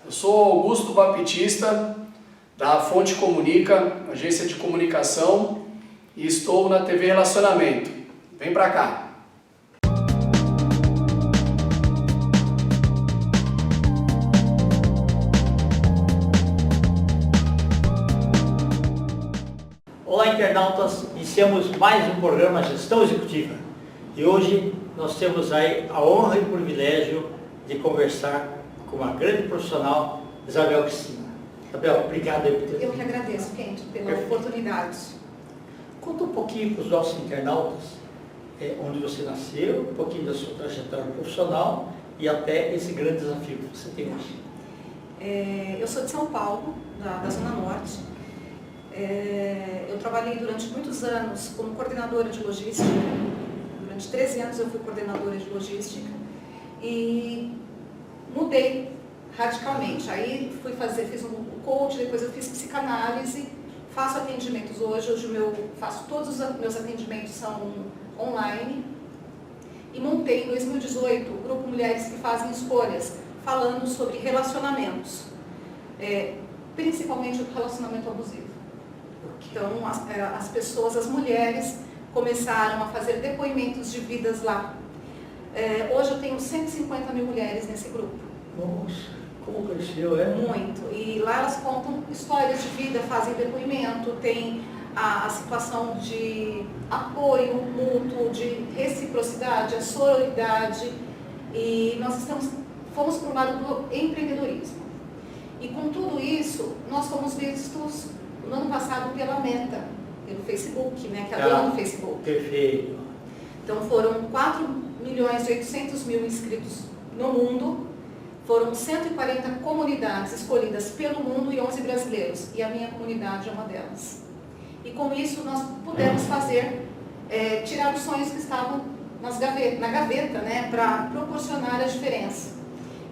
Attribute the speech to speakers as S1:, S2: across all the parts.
S1: Eu sou Augusto Baptista, da Fonte Comunica, agência de comunicação, e estou na TV Relacionamento. Vem pra cá!
S2: Olá, internautas! Iniciamos mais um programa Gestão Executiva. E hoje nós temos aí a honra e o privilégio de conversar com uma grande profissional, Isabel Cristina. Isabel, obrigado aí por ter vindo.
S3: Eu que agradeço, Kent, pela oportunidade.
S2: Conta um pouquinho para os nossos internautas onde você nasceu, um pouquinho da sua trajetória profissional e até esse grande desafio que você tem hoje.
S3: Eu sou de São Paulo, da Zona Norte. Eu trabalhei durante muitos anos como coordenadora de logística. Durante 13 anos eu fui coordenadora de logística e mudei radicalmente. Aí fiz um coach, depois eu fiz psicanálise, faço atendimentos hoje todos os meus atendimentos são online. E montei em 2018 o grupo Mulheres que Fazem Escolhas, falando sobre relacionamentos, principalmente o relacionamento abusivo. Então as pessoas, as mulheres, começaram a fazer depoimentos de vidas lá. Hoje eu tenho 150 mil mulheres nesse grupo.
S2: Nossa, como cresceu,
S3: Muito. E lá elas contam histórias de vida, fazem depoimento, tem a situação de apoio mútuo, de reciprocidade, a sororidade. E nós fomos para o lado do empreendedorismo. E com tudo isso, nós fomos vistos no ano passado pela Meta, pelo Facebook, né, que é a dona do Facebook.
S2: Perfeito.
S3: Então foram 4.800.000 inscritos no mundo, foram 140 comunidades escolhidas pelo mundo e 11 brasileiros, e a minha comunidade é uma delas. E com isso nós pudemos tirar os sonhos que estavam na gaveta, né, para proporcionar a diferença.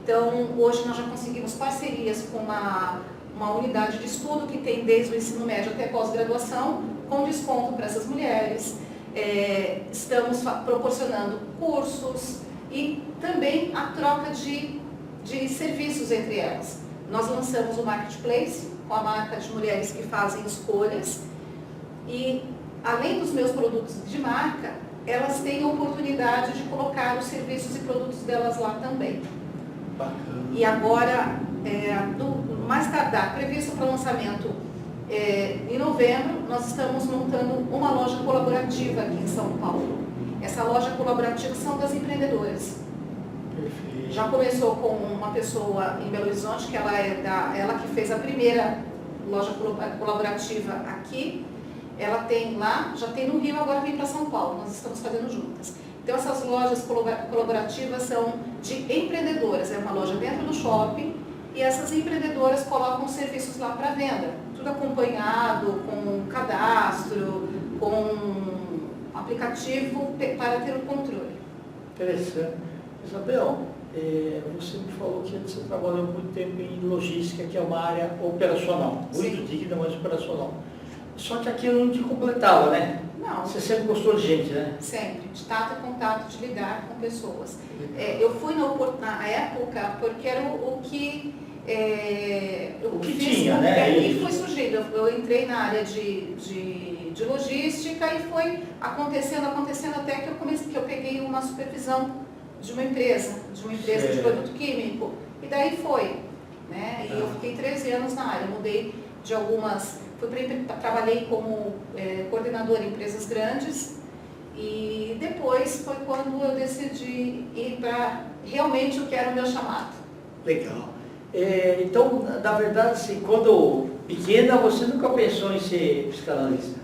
S3: Então hoje nós já conseguimos parcerias com uma unidade de estudo que tem desde o ensino médio até pós-graduação, com desconto para essas mulheres. Estamos proporcionando cursos e também a troca de serviços entre elas. Nós lançamos o Marketplace com a marca de Mulheres que Fazem Escolhas e, além dos meus produtos de marca, elas têm a oportunidade de colocar os serviços e produtos delas lá também.
S2: Bacana.
S3: E agora, mais tardar, previsto para lançamento em novembro, nós estamos montando uma loja colaborativa aqui em São Paulo. Essa loja colaborativa são das empreendedoras.
S2: Perfeito.
S3: Já começou com uma pessoa em Belo Horizonte, que ela que fez a primeira loja colaborativa aqui. Ela tem lá, já tem no Rio, agora vem para São Paulo. Nós estamos fazendo juntas. Então essas lojas colaborativas são de empreendedoras. É uma loja dentro do shopping e essas empreendedoras colocam serviços lá para venda. Tudo acompanhado, com cadastro, com aplicativo para ter o controle.
S2: Interessante. Isabel, você me falou que você trabalhou muito tempo em logística, que é uma área operacional, muito digna, mas operacional. Só que aquilo não te completava, né?
S3: Não.
S2: Você sempre gostou de gente, né?
S3: Sempre, de tato e contato, de lidar com pessoas. Eu fui na época porque era o que
S2: tinha, né?
S3: E foi surgindo. Eu entrei na área de logística e foi acontecendo até que eu peguei uma supervisão de uma empresa de produto químico. E daí foi, né? E eu fiquei 13 anos na área, mudei de algumas... Trabalhei como coordenadora em empresas grandes e depois foi quando eu decidi ir para realmente o que era o meu chamado.
S2: Legal. Então, na verdade, assim, quando pequena, você nunca pensou em ser psicanalista?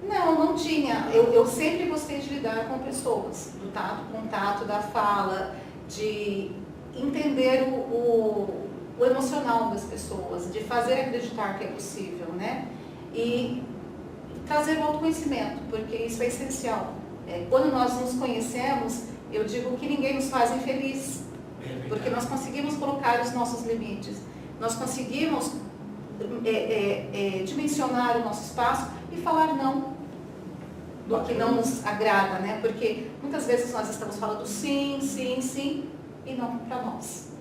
S3: Não tinha. Eu sempre gostei de lidar com pessoas, do contato, da fala, de entender o emocional das pessoas, de fazer acreditar que é possível, né? E trazer o autoconhecimento, porque isso é essencial. Quando nós nos conhecemos, eu digo que ninguém nos faz infeliz, porque nós conseguimos colocar os nossos limites, nós conseguimos dimensionar o nosso espaço e falar não do que não nos agrada, né? Porque muitas vezes nós estamos falando sim, sim, sim, e não para nós.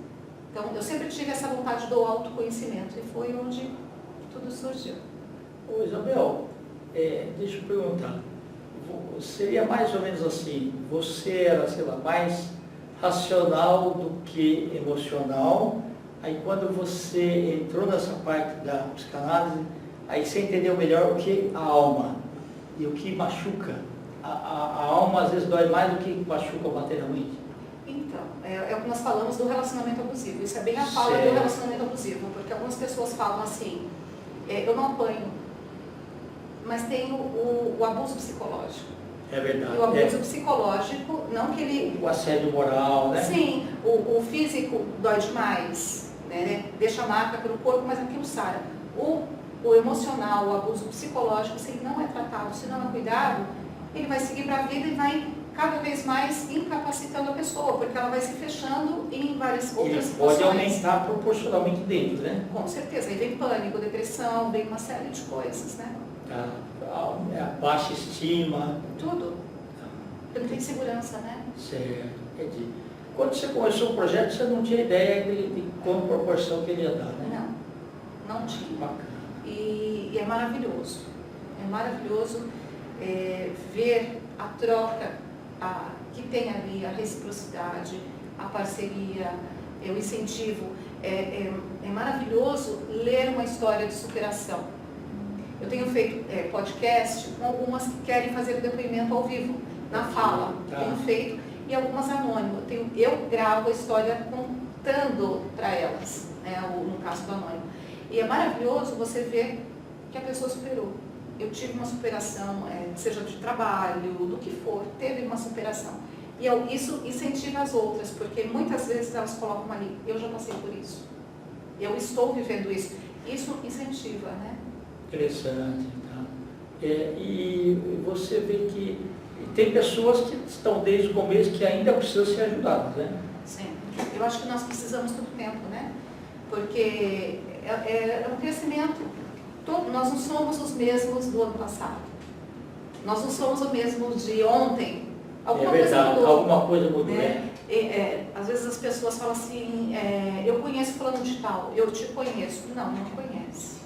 S3: Então, eu sempre tive essa vontade do autoconhecimento e foi onde tudo surgiu.
S2: Ô Isabel, deixa eu perguntar, seria mais ou menos assim, você era, sei lá, mais racional do que emocional, aí quando você entrou nessa parte da psicanálise, aí você entendeu melhor o que a alma e o que machuca. A alma às vezes dói mais do que machuca materialmente.
S3: Então, é o que nós falamos do relacionamento abusivo. Isso é bem a fala
S2: Certo.
S3: do relacionamento abusivo, porque algumas pessoas falam assim, eu não apanho, mas tem o abuso psicológico.
S2: É verdade.
S3: E o abuso psicológico, não que ele...
S2: O assédio moral, né?
S3: Sim, o físico dói demais, né? Deixa marca pelo corpo, mas aquilo sara. O emocional, o abuso psicológico, se ele não é tratado, se não é cuidado, ele vai seguir para a vida e vai cada vez mais incapacitando a pessoa, porque ela vai se fechando em várias outras
S2: Ele pode
S3: situações.
S2: aumentar proporcionalmente dentro, né?
S3: Com certeza, aí vem pânico, depressão, vem uma série de coisas, né?
S2: A baixa estima.
S3: Tudo. Porque não tem segurança, né?
S2: Certo, entendi. Quando você começou o projeto, você não tinha ideia de qual proporção que ele ia dar, né?
S3: Não tinha.
S2: Bacana.
S3: E é maravilhoso. É maravilhoso ver a troca que tem ali, a reciprocidade, a parceria, o incentivo. É maravilhoso ler uma história de superação. Eu tenho feito podcast com algumas que querem fazer o depoimento ao vivo, na fala.
S2: Tá.
S3: Tenho feito, e algumas anônimas. Eu gravo a história contando para elas, né, no caso do anônimo. E é maravilhoso você ver que a pessoa superou. Eu tive uma superação, seja de trabalho, do que for, teve uma superação. E isso incentiva as outras, porque muitas vezes elas colocam ali, eu já passei por isso. Eu estou vivendo isso. Isso incentiva, né?
S2: Interessante. Tá? E você vê que tem pessoas que estão desde o começo que ainda precisam ser ajudadas, né?
S3: Sim. Eu acho que nós precisamos todo tempo, né? Porque é um crescimento. Nós não somos os mesmos do ano passado. Nós não somos os mesmos de ontem. Alguma
S2: verdade,
S3: coisa mudou,
S2: alguma coisa mudou,
S3: né? Às vezes as pessoas falam assim, eu conheço fulano de tal, eu te conheço. Não conhece.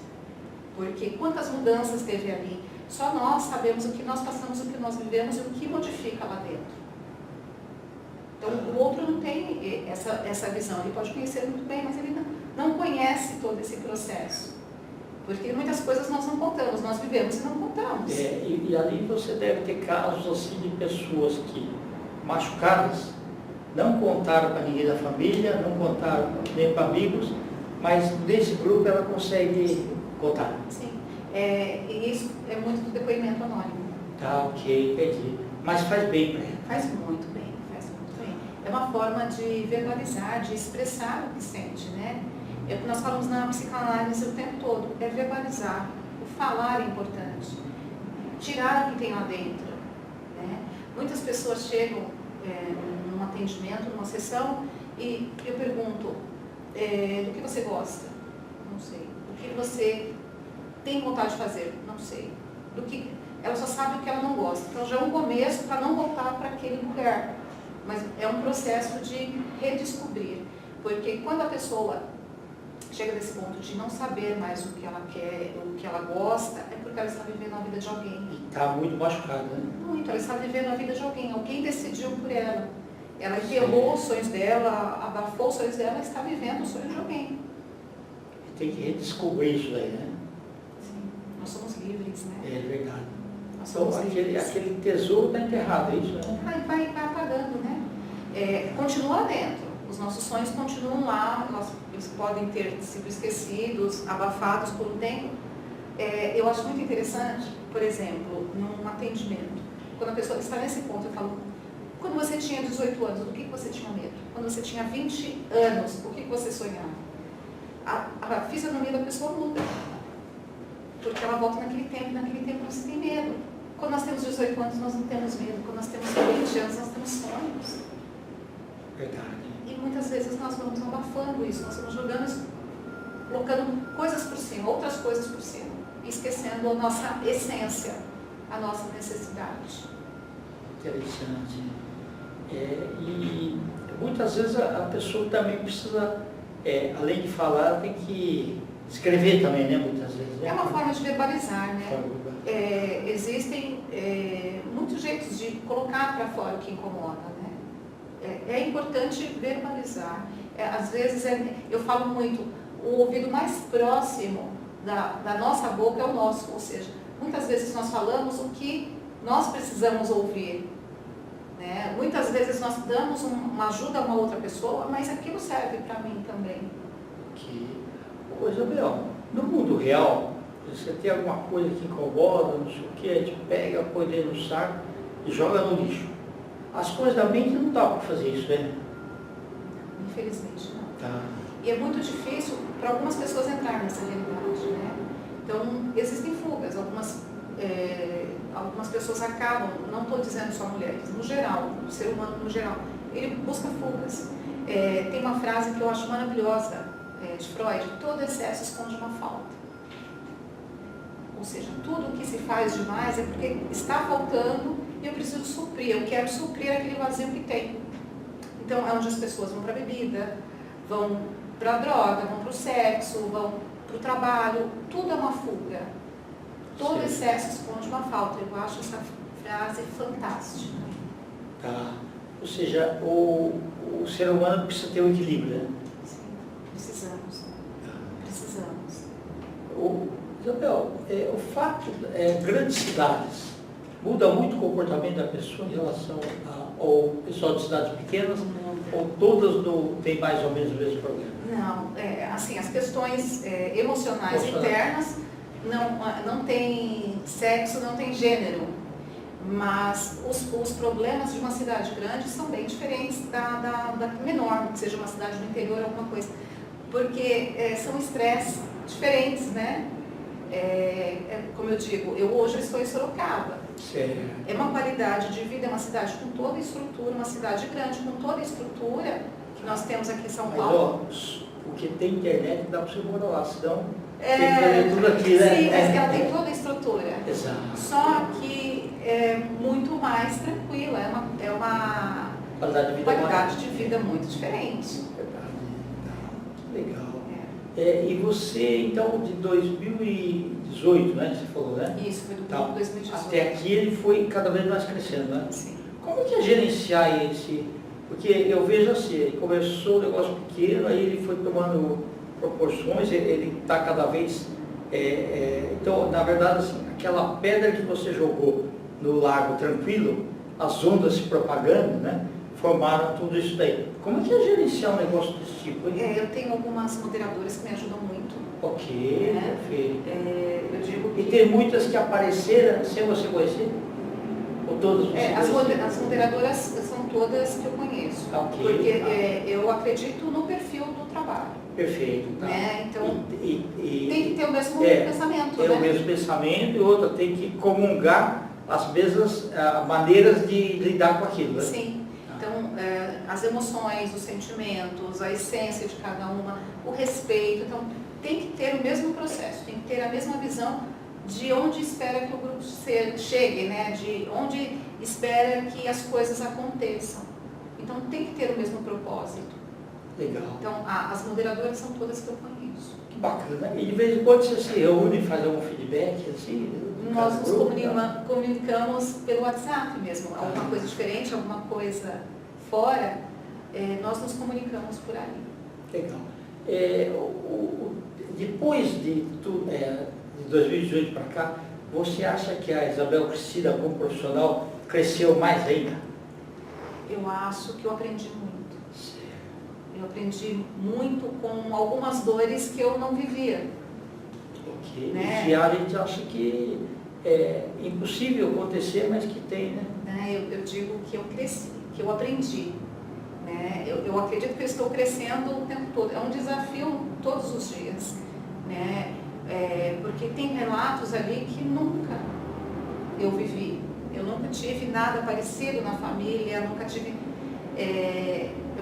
S3: Porque quantas mudanças teve ali? Só nós sabemos o que nós passamos, o que nós vivemos e o que modifica lá dentro. Então, o outro não tem essa visão. Ele pode conhecer muito bem, mas ele não conhece todo esse processo. Porque muitas coisas nós não contamos, nós vivemos e não contamos.
S2: E ali você deve ter casos assim de pessoas que, machucadas, não contaram para ninguém da família, não contaram nem para amigos, mas nesse grupo ela consegue contar.
S3: Sim. E isso é muito do depoimento anônimo.
S2: Tá, ok, entendi. Mas faz bem para ela.
S3: Faz muito bem, faz muito bem. É uma forma de verbalizar, de expressar o que sente, né? É o que nós falamos na psicanálise o tempo todo, é verbalizar. O falar é importante. Tirar o que tem lá dentro. Né? Muitas pessoas chegam num atendimento, numa sessão, e eu pergunto, do que você gosta? Não sei. O que você tem vontade de fazer? Não sei. Ela só sabe o que ela não gosta. Então já é um começo para não voltar para aquele lugar. Mas é um processo de redescobrir. Porque quando a pessoa chega nesse ponto de não saber mais o que ela quer, o que ela gosta, é porque ela está vivendo a vida de alguém.
S2: E está muito machucada, né?
S3: Muito, ela está vivendo a vida de alguém. Alguém decidiu por ela. Ela enterrou os sonhos dela, abafou os sonhos dela, está vivendo o sonho de alguém.
S2: E tem que redescobrir isso daí, né?
S3: Sim, nós somos livres, né?
S2: É verdade.
S3: Nós
S2: Então,
S3: somos livres.
S2: aquele tesouro está enterrado, é isso, né?
S3: Vai apagando, né? Continua lá dentro. Os nossos sonhos continuam lá, eles podem ter sido esquecidos, abafados por um tempo. Eu acho muito interessante, por exemplo, num atendimento, quando a pessoa está nesse ponto, eu falo, quando você tinha 18 anos, do que você tinha medo? Quando você tinha 20 anos, o que você sonhava? A fisionomia da pessoa muda, porque ela volta naquele tempo você tem medo. Quando nós temos 18 anos, nós não temos medo. Quando nós temos 20 anos, nós temos sonhos.
S2: Verdade.
S3: E muitas vezes nós vamos abafando isso, nós vamos jogando, colocando coisas por cima, outras coisas por cima, esquecendo a nossa essência, a nossa necessidade.
S2: Interessante. E muitas vezes a pessoa também precisa além de falar, tem que escrever também, né, muitas vezes. Né?
S3: É uma forma de verbalizar, né? Existem muitos jeitos de colocar para fora o que incomoda, né? É importante verbalizar. Às vezes, eu falo muito, o ouvido mais próximo da nossa boca é o nosso, ou seja, muitas vezes nós falamos o que nós precisamos ouvir. Né? Muitas vezes nós damos uma ajuda a uma outra pessoa, mas aquilo serve para mim também.
S2: Ô Isabel, no mundo real, você tem alguma coisa que incomoda, não sei o que, a gente pega, põe dentro do saco e joga no lixo. As coisas da mente não dá para fazer isso, né?
S3: Infelizmente não.
S2: Tá.
S3: E é muito difícil para algumas pessoas entrar nessa realidade, né? Então, existem fugas, algumas pessoas acabam, não estou dizendo só mulheres, no geral, o ser humano no geral, ele busca fugas. Tem uma frase que eu acho maravilhosa, de Freud: todo excesso esconde uma falta. Ou seja, tudo que se faz demais é porque está faltando e eu preciso suprir, eu quero suprir aquele vazio que tem. Então, é onde as pessoas vão para a bebida, vão para a droga, vão para o sexo, vão para o trabalho, tudo é uma fuga. Todo excesso esconde uma falta. Eu acho essa frase fantástica.
S2: Tá. Ou seja, o ser humano precisa ter um equilíbrio, né?
S3: Sim, precisamos. Precisamos.
S2: Isabel, o fato, grandes cidades, muda muito o comportamento da pessoa em relação ao pessoal de cidades pequenas, ou todas têm mais ou menos o mesmo problema?
S3: Não, assim, as questões emocionais internas não tem sexo, não tem gênero, mas os problemas de uma cidade grande são bem diferentes da menor, que seja uma cidade do interior, alguma coisa, porque são estresses diferentes, né? Como eu digo, eu hoje estou em Sorocaba.
S2: Certo.
S3: É uma qualidade de vida, é uma cidade com toda a estrutura, uma cidade grande com toda a estrutura que nós temos aqui em São Paulo.
S2: Porque tem internet, dá para você morar lá, senão tem que fazer tudo aqui, né?
S3: Sim, mas ela tem toda a estrutura.
S2: Exato.
S3: Só que é muito mais tranquila, é uma qualidade de vida muito diferente.
S2: Verdade. Legal. E você, então, de 2018, né, você falou, né?
S3: Isso, foi do
S2: Tá.
S3: 2018.
S2: Até aqui ele foi cada vez mais crescendo, né?
S3: Sim.
S2: Como é que é gerenciar esse? Porque eu vejo assim, ele começou um negócio pequeno, aí ele foi tomando proporções, ele está cada vez... então, na verdade, assim, aquela pedra que você jogou no lago tranquilo, as ondas se propagando, né? Formaram tudo isso daí. Como é que é gerenciar um negócio desse tipo?
S3: Eu tenho algumas moderadoras que me ajudam muito.
S2: Ok, perfeito.
S3: Eu digo que...
S2: E tem muitas que apareceram sem você conhecer? Ou todas você conhece?
S3: As moderadoras são todas que eu conheço.
S2: Ok,
S3: Porque eu acredito no perfil do trabalho.
S2: Perfeito. Tá.
S3: Né? Então,
S2: tem
S3: que ter o mesmo pensamento, né?
S2: O mesmo pensamento e outra tem que comungar as mesmas maneiras de lidar com aquilo, né?
S3: Sim. Então, as emoções, os sentimentos, a essência de cada uma, o respeito. Então, tem que ter o mesmo processo, tem que ter a mesma visão de onde espera que o grupo chegue, né? De onde espera que as coisas aconteçam. Então, tem que ter o mesmo propósito.
S2: Legal.
S3: Então, as moderadoras são todas que eu conheço.
S2: Que bacana. E de vez em quando você se reúne e faz algum feedback, assim?
S3: Nós nos comunicamos pelo WhatsApp mesmo. Alguma coisa diferente, alguma coisa fora, nós nos comunicamos por ali.
S2: Legal. Depois de 2018 para cá, você acha que a Isabel Cristina, como profissional, cresceu mais ainda?
S3: Eu acho que eu aprendi muito.
S2: Certo.
S3: Eu aprendi muito com algumas dores que eu não vivia.
S2: Ok.
S3: Né?
S2: E a gente acha que é impossível acontecer, mas que tem, né?
S3: Eu digo que eu cresci, que eu aprendi. Né? Eu acredito que eu estou crescendo o tempo todo. É um desafio todos os dias. Né? Porque tem relatos ali que nunca eu vivi. Eu nunca tive nada parecido na família, nunca tive...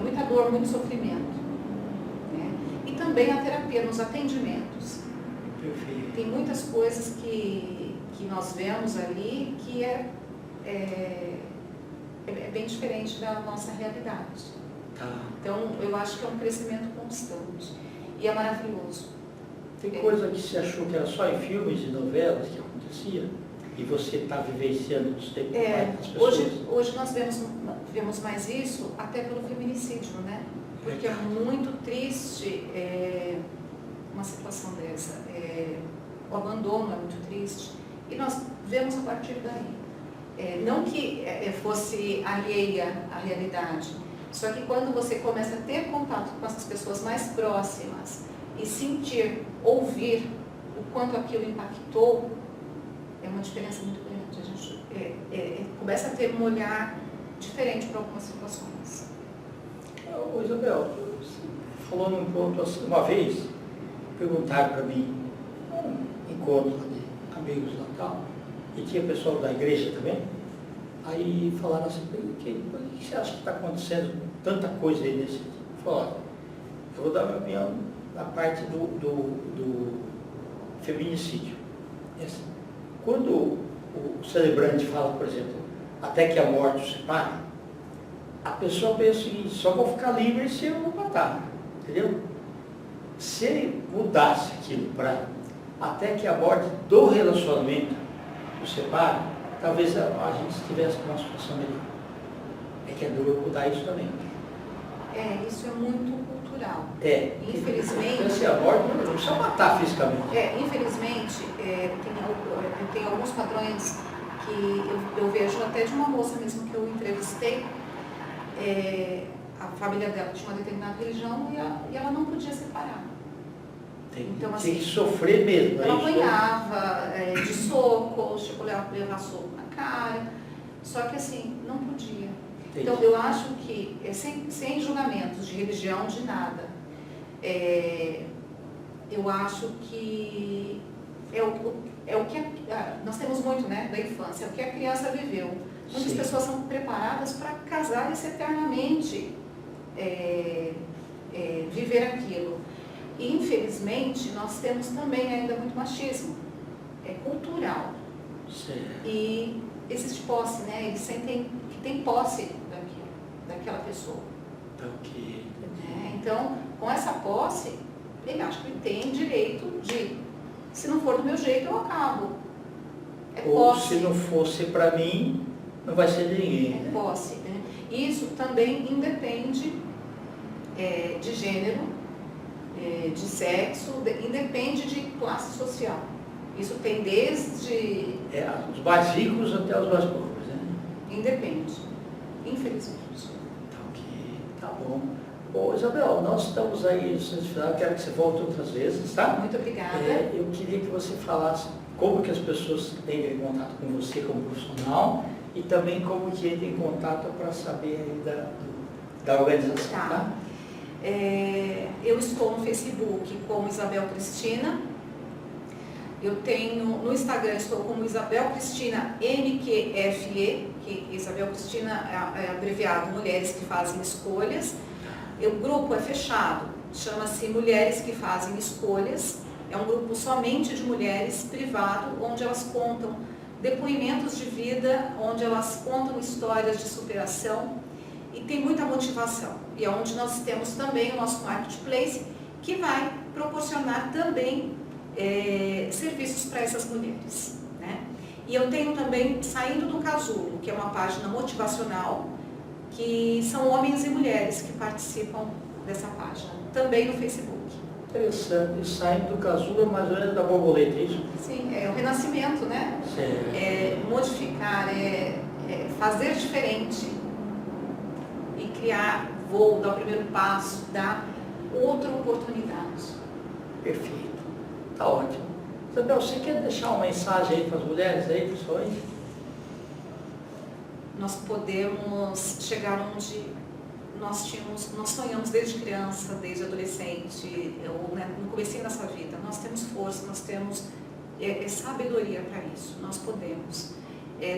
S3: muita dor, muito sofrimento. Né? E também a terapia, nos atendimentos.
S2: Perfeito.
S3: Tem muitas coisas que nós vemos ali que é bem diferente da nossa realidade.
S2: Tá.
S3: Então, eu acho que é um crescimento constante. conquistamos. E é maravilhoso.
S2: Tem coisa que você achou que era só em filmes e novelas que acontecia? E você está vivenciando nos tempos das pessoas?
S3: Hoje nós vemos mais isso até pelo feminicídio, né? Porque é muito triste uma situação dessa. O abandono é muito triste. E nós vemos a partir daí. Não que fosse alheia à realidade, só que quando você começa a ter contato com essas pessoas mais próximas e sentir, ouvir o quanto aquilo impactou, é uma diferença muito grande. A gente começa a ter um olhar diferente para algumas situações.
S2: Ô Isabel, você falou num ponto assim, uma vez, perguntaram para mim, um encontro de amigos lá e tal, e tinha pessoal da igreja também, aí falaram assim, por que você acha que está acontecendo tanta coisa aí nesse tipo? Falaram, eu vou dar a minha opinião na parte do feminicídio. Quando o celebrante fala, por exemplo, até que a morte o separe, a pessoa pensa o seguinte, só vou ficar livre se eu matar, entendeu? Se ele mudasse aquilo para até que a morte do relacionamento o separe, talvez a gente estivesse com uma situação melhor. É que é duro mudar isso também.
S3: Isso é muito cultural.
S2: Infelizmente. Porque a morte não precisa matar fisicamente.
S3: Infelizmente, tem alguns padrões que eu vejo até de uma moça mesmo que eu entrevistei. A família dela tinha uma determinada religião e ela não podia separar.
S2: Então, assim, tem que sofrer mesmo.
S3: Ela apanhava de soco, chegou a levar soco na cara, só que assim, não podia. Entendi. Então eu acho que, sem julgamentos de religião, de nada, eu acho que é o que nós temos muito, né, da infância, é o que a criança viveu. Muitas pessoas são preparadas para casar-se eternamente, viver aquilo. E, infelizmente, nós temos também ainda muito machismo. É cultural.
S2: Certo.
S3: E existe posse, né? Eles sentem que tem posse daquela pessoa.
S2: Ok.
S3: Então, com essa posse, ele acha que ele tem direito de, se não for do meu jeito, eu acabo.
S2: Ou
S3: posse.
S2: Se não fosse para mim, não vai ser de ninguém.
S3: É posse. Né? Isso também independe de gênero, de sexo, independe de classe social. Isso tem desde...
S2: os mais ricos até os mais pobres, né?
S3: Independe, infelizmente.
S2: Tá ok, tá bom. Bom, Isabel, nós estamos aí no final, quero que você volte outras vezes, tá?
S3: Muito obrigada.
S2: Eu queria que você falasse como que as pessoas entram em contato com você como profissional e também como que entram em contato para saber aí da organização, tá?
S3: Eu estou no Facebook como Isabel Cristina. Eu tenho no Instagram, estou como Isabel Cristina MQFE, que Isabel Cristina é abreviado Mulheres que Fazem Escolhas. O grupo é fechado, chama-se Mulheres que Fazem Escolhas. É um grupo somente de mulheres, privado, onde elas contam depoimentos de vida, onde elas contam histórias de superação e tem muita motivação. E é onde nós temos também o nosso marketplace, que vai proporcionar também serviços para essas mulheres. Né? E eu tenho também Saindo do Casulo, que é uma página motivacional, que são homens e mulheres que participam dessa página, também no Facebook.
S2: Interessante. E Saindo do Casulo é mais ou menos da borboleta, é isso?
S3: Sim, é o renascimento, né?
S2: Certo.
S3: Modificar, fazer diferente e criar voo, dar o primeiro passo, dar outra oportunidade.
S2: Perfeito. Tá ótimo. Isabel, você quer deixar uma mensagem aí para as mulheres aí, pessoal?
S3: Nós podemos chegar onde nós sonhamos desde criança, desde adolescente, ou no comecinho da nossa vida. Nós temos força, nós temos sabedoria para isso. Nós podemos.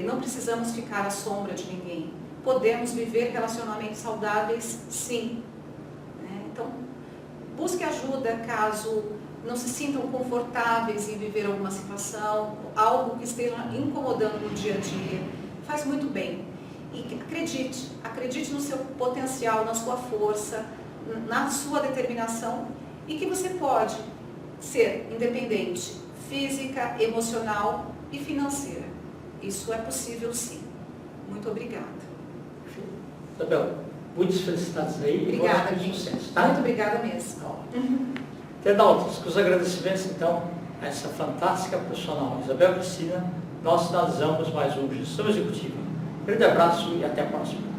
S3: Não precisamos ficar à sombra de ninguém. Podemos viver relacionamentos saudáveis, sim. Então, busque ajuda caso não se sintam confortáveis em viver alguma situação, algo que esteja incomodando no dia a dia. Faz muito bem. E acredite no seu potencial, na sua força, na sua determinação e que você pode ser independente física, emocional e financeira. Isso é possível sim. Muito obrigada.
S2: Isabel, muitas felicidades aí.
S3: Obrigada,
S2: e sucesso, tá?
S3: Muito obrigada mesmo.
S2: Internautas, com os agradecimentos então a essa fantástica profissional Isabel Cristina, nós finalizamos mais um Gestão Executiva. Grande abraço e até a próxima.